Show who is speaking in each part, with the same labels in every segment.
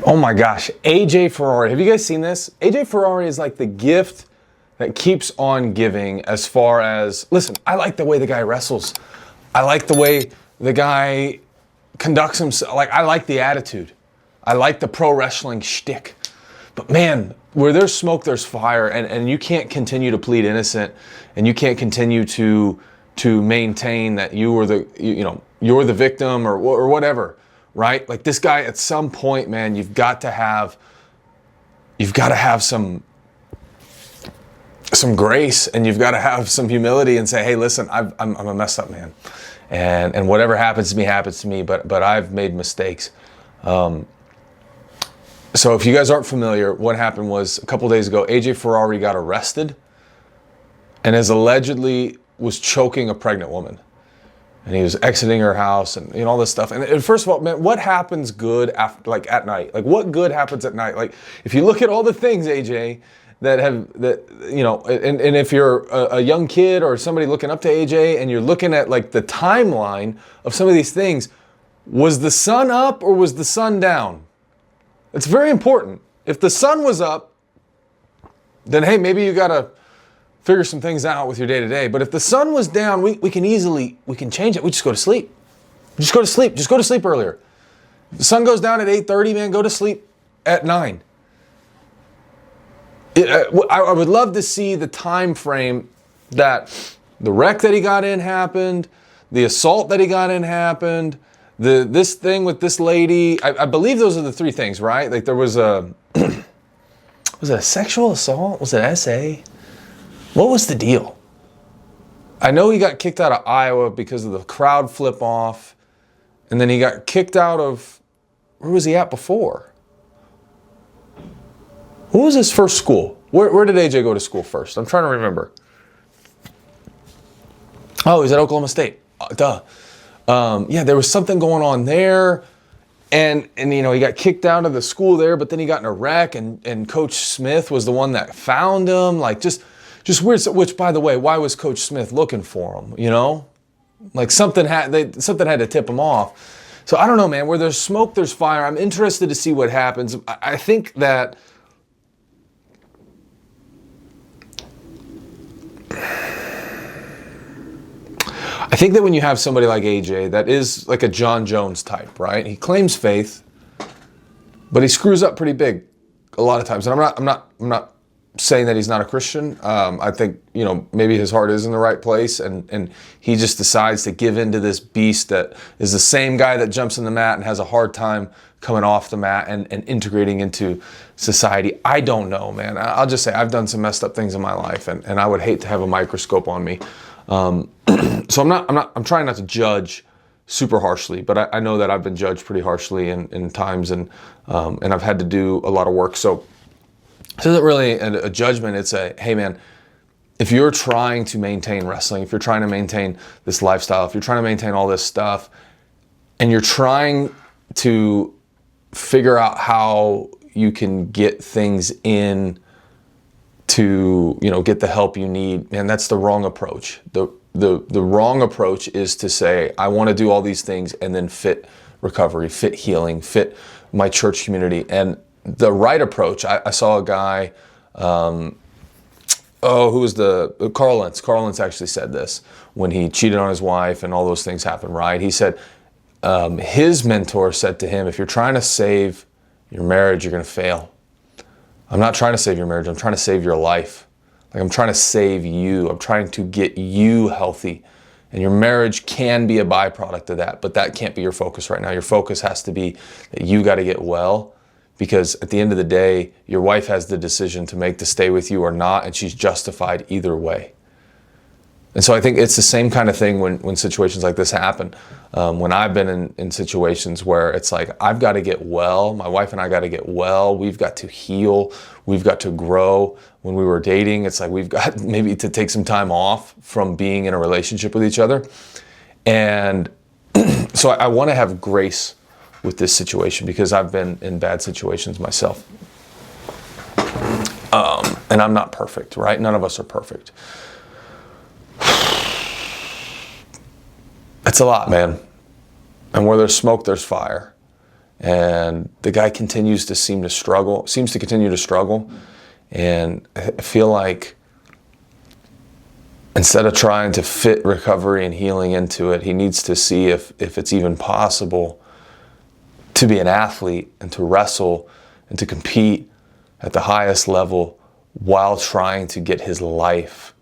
Speaker 1: Oh my gosh, AJ Ferrari. Have you guys seen this? AJ Ferrari is like the gift that keeps on giving as far as, listen, I like the way the guy wrestles. I like the way the guy conducts himself. Like, I like the attitude. I like the pro wrestling shtick. But man, where there's smoke, there's fire, and you can't continue to plead innocent, and you can't continue to maintain that you were you're the victim or whatever, right? Like this guy, at some point, man, you've got to have some grace, and you've got to have some humility and say, hey, listen, I'm a messed up man, and whatever happens to me, but I've made mistakes. So if you guys aren't familiar, what happened was a couple days ago, AJ Ferrari got arrested and allegedly was choking a pregnant woman. And he was exiting her house and all this stuff. And first of all, man, what happens good after, like at night? Like what good happens at night? Like if you look at all the things, AJ, and if you're a young kid or somebody looking up to AJ and you're looking at like the timeline of some of these things, was the sun up or was the sun down? It's very important. If the sun was up, then hey, maybe you got to figure some things out with your day-to-day. But if the sun was down, we can change it. We just go to sleep. Just go to sleep. Just go to sleep earlier. If the sun goes down at 8:30, man, go to sleep at 9. I would love to see the time frame that the wreck that he got in happened, the assault that he got in happened, this thing with this lady. I believe those are the three things, right? Like there was was it a sexual assault? Was it SA? What was the deal? I know he got kicked out of Iowa because of the crowd flip off, and then he got kicked out of, where was he at before? What was his first school? Where did AJ go to school first? I'm trying to remember. Oh, he's at Oklahoma State. Duh. Yeah, there was something going on there, and he got kicked out of the school there, but then he got in a wreck, and Coach Smith was the one that found him. Like just weird. Which, by the way, why was Coach Smith looking for him? Like something had to tip him off. So I don't know, man. Where there's smoke, there's fire. I'm interested to see what happens. I think that when you have somebody like AJ that is like a John Jones type, right? He claims faith, but he screws up pretty big a lot of times. And I'm not saying that he's not a Christian. I think, maybe his heart is in the right place, and he just decides to give in to this beast that is the same guy that jumps in the mat and has a hard time coming off the mat and integrating into society. I don't know, man. I'll just say I've done some messed up things in my life, and I would hate to have a microscope on me. So I'm trying not to judge super harshly, but I know that I've been judged pretty harshly in times, and I've had to do a lot of work. So this isn't really a judgment. It's hey man, if you're trying to maintain wrestling, if you're trying to maintain this lifestyle, if you're trying to maintain all this stuff, and you're trying to figure out how you can get things in to get the help you need, man, that's the wrong approach. The wrong approach is to say, I want to do all these things and then fit recovery, fit healing, fit my church community. And the right approach, I saw a guy, who was Carl Lentz. Carl Lentz actually said this when he cheated on his wife and all those things happened, right? He said, his mentor said to him, if you're trying to save your marriage, you're going to fail. I'm not trying to save your marriage. I'm trying to save your life. Like I'm trying to save you. I'm trying to get you healthy. And your marriage can be a byproduct of that, but that can't be your focus right now. Your focus has to be that you got to get well, because at the end of the day, your wife has the decision to make to stay with you or not, and she's justified either way. And so I think it's the same kind of thing when situations like this happen. When I've been in situations where it's like, I've got to get well, my wife and I got to get well, we've got to heal, we've got to grow. When we were dating, it's like we've got maybe to take some time off from being in a relationship with each other. And so I want to have grace with this situation, because I've been in bad situations myself. And I'm not perfect, right? None of us are perfect. It's a lot, man. And where there's smoke, there's fire. And the guy seems to continue to struggle. And I feel like instead of trying to fit recovery and healing into it, he needs to see if it's even possible to be an athlete and to wrestle and to compete at the highest level while trying to get his life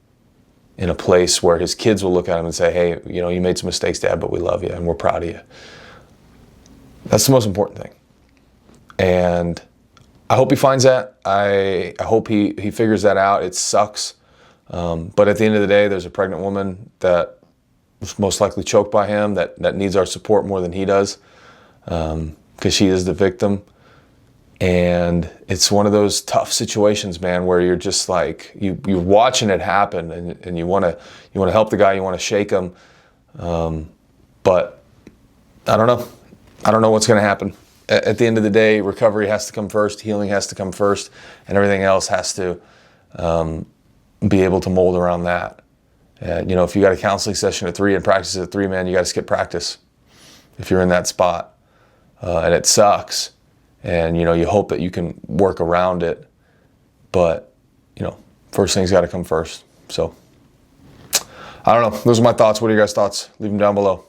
Speaker 1: in a place where his kids will look at him and say, hey, you made some mistakes, Dad, but we love you and we're proud of you. That's the most important thing. And I hope he finds that. I hope he figures that out. It sucks. But at the end of the day, there's a pregnant woman that was most likely choked by him that needs our support more than he does, because she is the victim. And it's one of those tough situations, man, where you're just like, you're watching it happen and you want to help the guy, you want to shake him. But I don't know. I don't know what's going to happen. At the end of the day, recovery has to come first, healing has to come first, and everything else has to be able to mold around that. If you got a counseling session at 3 and practice at 3, man, you got to skip practice if you're in that spot. And it sucks. And, you hope that you can work around it. But, first thing's got to come first. So, I don't know. Those are my thoughts. What are your guys' thoughts? Leave them down below.